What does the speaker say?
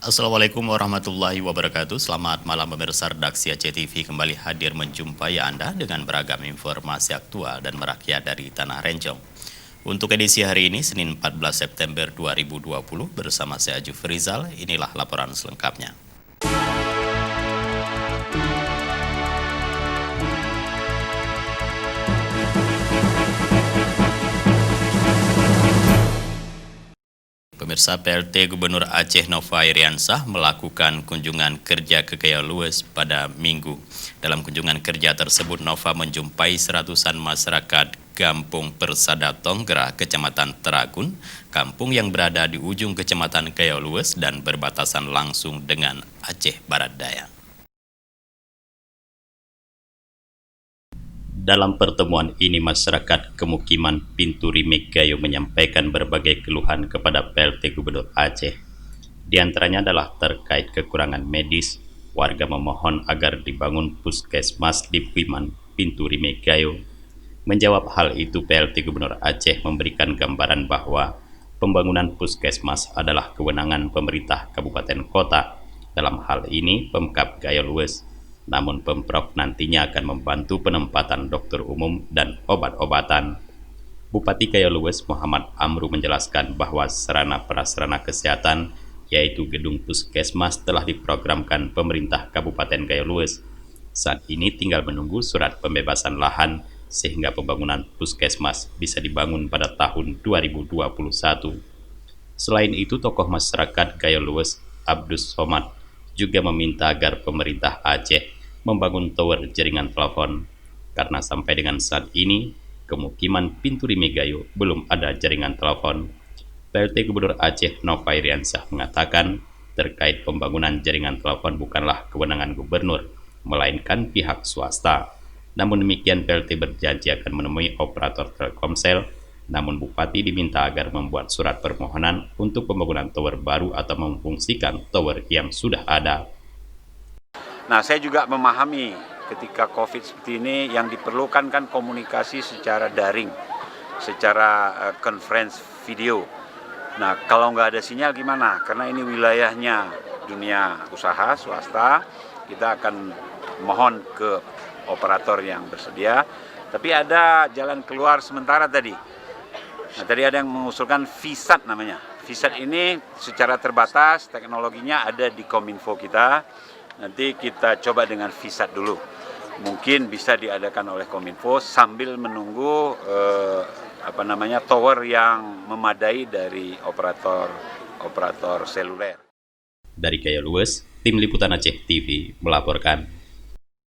Assalamualaikum warahmatullahi wabarakatuh. Selamat malam pemirsa redaksi Aceh TV kembali hadir menjumpai Anda dengan beragam informasi aktual dan merakyat dari Tanah Rencong. Untuk edisi hari ini, Senin 14 September 2020, bersama saya Ajuf Rizal, inilah laporan selengkapnya. Pemirsa, PLT Gubernur Aceh Nova Iriansah melakukan kunjungan kerja ke Gayo Lues pada Minggu. Dalam kunjungan kerja tersebut, Nova menjumpai seratusan masyarakat Kampung Persada Tonggera, Kecamatan Teragun, kampung yang berada di ujung Kecamatan Gayo Lues dan berbatasan langsung dengan Aceh Barat Daya. Dalam pertemuan ini, masyarakat Kemukiman Pintu Rimek Gayo menyampaikan berbagai keluhan kepada PLT Gubernur Aceh. Di antaranya adalah terkait kekurangan medis. Warga memohon agar dibangun puskesmas di Puiman Pintu Rimek Gayo. Menjawab hal itu, PLT Gubernur Aceh memberikan gambaran bahwa pembangunan puskesmas adalah kewenangan pemerintah kabupaten kota. Dalam hal ini, Pemkab Gayo Lues. Namun Pemprov nantinya akan membantu penempatan dokter umum dan obat-obatan. Bupati Gayo Lues Muhammad Amru menjelaskan bahwa sarana prasarana kesehatan yaitu gedung puskesmas telah diprogramkan pemerintah Kabupaten Gayo Lues. Saat ini tinggal menunggu surat pembebasan lahan sehingga pembangunan puskesmas bisa dibangun pada tahun 2021. Selain itu, tokoh masyarakat Gayo Lues Abdus Somad juga meminta agar pemerintah Aceh membangun tower jaringan telepon, karena sampai dengan saat ini, Kemukiman Pintu Rimek Gayo belum ada jaringan telepon. PLT Gubernur Aceh Nova Iriansah mengatakan, terkait pembangunan jaringan telepon bukanlah kewenangan gubernur, melainkan pihak swasta. Namun demikian, PLT berjanji akan menemui operator Telkomsel, namun Bupati diminta agar membuat surat permohonan untuk pembangunan tower baru atau memfungsikan tower yang sudah ada. Nah, saya juga memahami ketika COVID seperti ini yang diperlukan kan komunikasi secara daring, secara conference video. Nah, kalau nggak ada sinyal gimana? Karena ini wilayahnya dunia usaha, swasta, kita akan mohon ke operator yang bersedia. Tapi ada jalan keluar sementara tadi. Nah, tadi ada yang mengusulkan VSAT namanya. VSAT ini secara terbatas, teknologinya ada di Kominfo kita. Nanti kita coba dengan VSAT dulu. Mungkin bisa diadakan oleh Kominfo sambil menunggu tower yang memadai dari operator seluler. Dari Gayo Lues, Tim Liputan Aceh TV melaporkan.